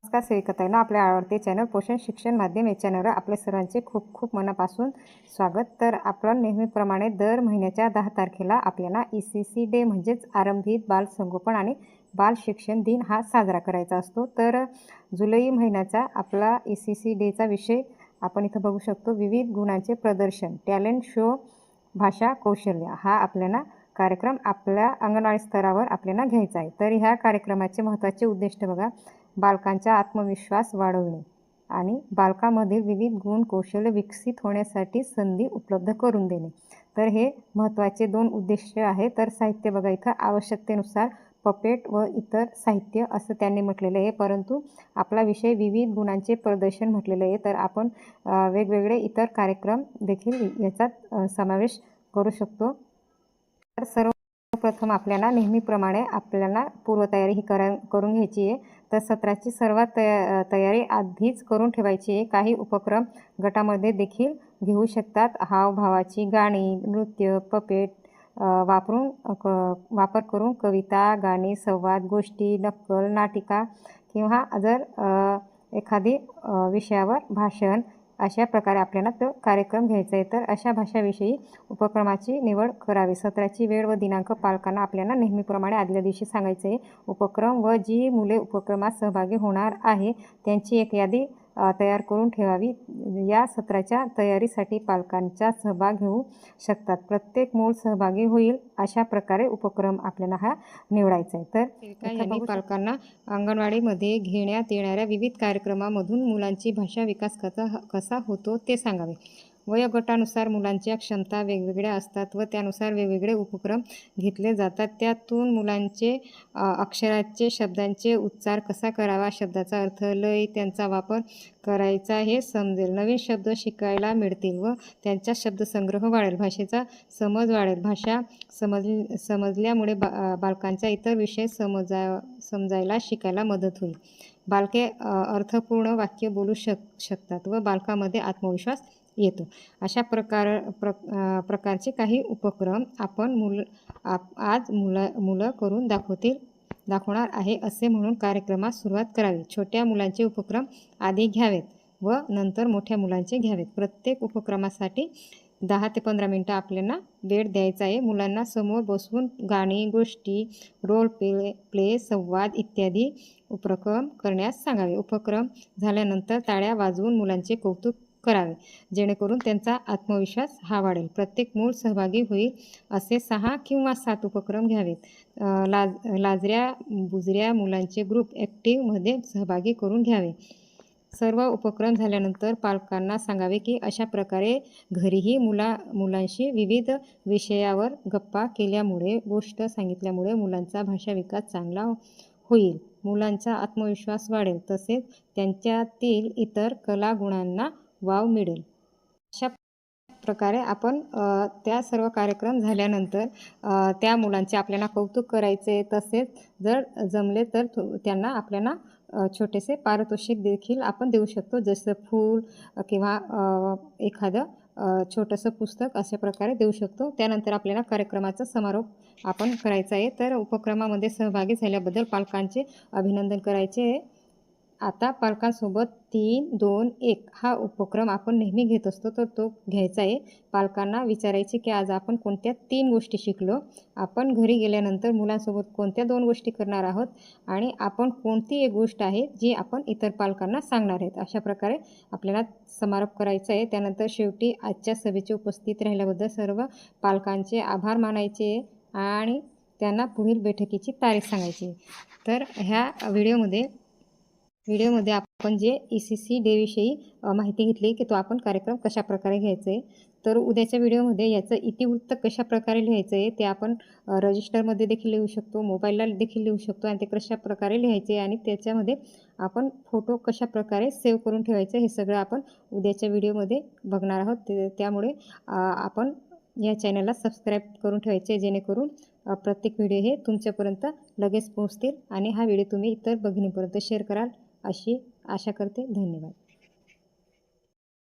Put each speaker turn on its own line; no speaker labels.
नमस्कार सेविकाताईंनो, आपल्या आवडते चॅनल पोषण शिक्षण माध्यम या चॅनलवर आपले सर्वांचे खूप खूप मनापासून स्वागत। तर आपण नेहमीप्रमाणे दर महिन्याच्या 10 तारखेला आपल्याला ECC डे म्हणजेच आरंभित बाल संगोपन आणि बाल शिक्षण दिन हा साजरा करायचा असतो। तर जुलै महिन्याचा आपला ECC डेचा विषय आपण इथं बघू शकतो, विविध गुणांचे प्रदर्शन, टॅलेंट शो, भाषा कौशल्य हा आपल्याला कार्यक्रम आपल्या अंगणवाडी स्तरावर आपल्याला घ्यायचा आहे। तर ह्या कार्यक्रमाचे महत्त्वाचे उद्दिष्ट बघा, बालकांचा आत्मविश्वास वाढवणे आणि बालकांमधील विविध गुण कौशल्य विकसित होण्यासाठी संधी उपलब्ध करून देणे। तर हे महत्त्वाचे 2 उद्दिष्ट आहेत। तर साहित्य बघा, इथं आवश्यकतेनुसार पपेट व इतर साहित्य असं त्यांनी म्हटलेलं आहे, परंतु आपला विषय विविध गुणांचे प्रदर्शन म्हटलेलं आहे। तर आपण वेगवेगळे इतर कार्यक्रम देखील याच्यात समावेश करू शकतो। तर सर्वप्रथम आपल्याला नेहमीप्रमाणे आपल्याला पूर्वतयारी ही करून घ्यायची आहे। तर सत्राची सर्वात तयारी आधीच करून ठेवायची आहे। काही उपक्रम गटामध्ये देखील घेऊ शकतात। हावभावाची गाणी, नृत्य, पपेट वापर करून कविता, गाणी, संवाद, गोष्टी, नक्कल, नाटिका किंवा जर एखादी विषयावर भाषण अशा प्रकारे आपल्याला तो कार्यक्रम घ्यायचा आहे। तर अशा भाषाविषयी उपक्रमाची निवड करावी। सत्राची वेळ व दिनांक पालकांना आपल्याला नेहमीप्रमाणे आदल्या दिवशी सांगायचं आहे। उपक्रम व जी मुले उपक्रमात सहभागी होणार आहे त्यांची एक यादी तयार करून ठेवावी। या सत्राच्या तयारीसाठी पालकांचा सहभाग घेऊ शकतात। प्रत्येक मूल सहभागी होईल अशा प्रकारे उपक्रम आपल्याला हा निवडायचा आहे। तर यांनी पालकांना अंगणवाडीमध्ये घेण्यात येणाऱ्या विविध कार्यक्रमामधून मुलांची भाषा विकास कसा होतो ते सांगावे। वयोगटानुसार मुलांच्या क्षमता वेगवेगळ्या असतात व त्यानुसार वेगवेगळे उपक्रम घेतले जातात। त्यातून मुलांचे अक्षराचे, शब्दांचे उच्चार कसा करावा, शब्दाचा अर्थ, लय, त्यांचा वापर करायचा हे समजेल। नवीन शब्द शिकायला मिळतील व त्यांचा शब्दसंग्रह वाढेल। भाषेचा समज वाढेल। भाषा समजल्यामुळे बालकांचा इतर विषय समजायला शिकायला मदत होईल। बालके अर्थपूर्ण वाक्य बोलू शकतात व बालकामध्ये आत्मविश्वास येतो। अशा प्रकारचे काही उपक्रम आपण आज मुलं करून दाखवणार आहे असे म्हणून कार्यक्रमास सुरुवात करावी। छोट्या मुलांचे उपक्रम आधी घ्यावेत व नंतर मोठ्या मुलांचे घ्यावेत। प्रत्येक उपक्रमासाठी 10 ते 15 मिनिटं आपल्याला वेळ द्यायचा आहे। मुलांना समोर बसवून गाणी, गोष्टी, रोल प्ले, संवाद इत्यादी उपक्रम करण्यास सांगावे। उपक्रम झाल्यानंतर टाळ्या वाजवून मुलांचे कौतुक करावे, जेणेकरून त्यांचा आत्मविश्वास हा वाढेल। प्रत्येक मूल सहभागी होईल असे 6 किंवा 7 उपक्रम घ्यावेत। लाजऱ्या बुजऱ्या मुलांचे ग्रुप ॲक्टिव्हमध्ये सहभागी करून घ्यावे। सर्व उपक्रम झाल्यानंतर पालकांना सांगावे की अशा प्रकारे घरीही मुलांशी विविध विषयावर गप्पा केल्यामुळे, गोष्ट सांगितल्यामुळे मुलांचा भाषा विकास चांगला होईल, मुलांचा आत्मविश्वास वाढेल, तसेच त्यांच्यातील इतर कला गुणांना वाव मिळेल। अशा प्रकारे आपण त्या सर्व कार्यक्रम झाल्यानंतर त्या मुलांचे आपल्याला कौतुक करायचे। तसेच जर जमले तर त्यांना आपल्याला छोटेसे पारितोषिक देखील आपण देऊ शकतो, जसं फूल किंवा एखादं छोटंसं पुस्तक अशा प्रकारे देऊ शकतो। त्यानंतर आपल्याला कार्यक्रमाचा समारोप आपण करायचा आहे। तर उपक्रमामध्ये सहभागी झाल्याबद्दल पालकांचे अभिनंदन करायचे आहे। आता पालकांसोबत 3, 2, 1 हा उपक्रम आपण नेहमी घेत असतो, तर तो घ्यायचा आहे। पालकांना विचारायचे की आज आपण कोणत्या 3 गोष्टी शिकलो, आपण घरी गेल्यानंतर मुलांसोबत कोणत्या 2 गोष्टी करणार आहोत आणि आपण कोणती एक गोष्ट आहे जी आपण इतर पालकांना सांगणार आहेत। अशा प्रकारे आपल्याला समारोप करायचा आहे। त्यानंतर शेवटी आजच्या सभेचे उपस्थित राहिल्याबद्दल सर्व पालकांचे आभार मानायचे आणि त्यांना पुढील बैठकीची तारीख सांगायची। तर ह्या व्हिडिओमध्ये आपण जे ECC डेविषयी माहिती घेतली की तो आपण कार्यक्रम कशा प्रकारे घ्यायचा आहे। तर उद्याच्या व्हिडिओमध्ये याचं इतिवृत्त कशा प्रकारे लिहायचं आहे ते आपण रजिस्टरमध्ये देखील लिहू शकतो, मोबाईलला देखील लिहू शकतो आणि ते कशा प्रकारे लिहायचे आणि त्याच्यामध्ये आपण फोटो कशा प्रकारे सेव्ह करून ठेवायचं हे सगळं आपण उद्याच्या व्हिडिओमध्ये बघणार आहोत। त्यामुळे आपण या चॅनलला सबस्क्राईब करून ठेवायचे, जेणेकरून प्रत्येक व्हिडिओ हे तुमच्यापर्यंत लगेच पोहोचतील आणि हा व्हिडिओ तुम्ही इतर भगिनीपर्यंत शेअर कराल अशी आशा करते। धन्यवाद।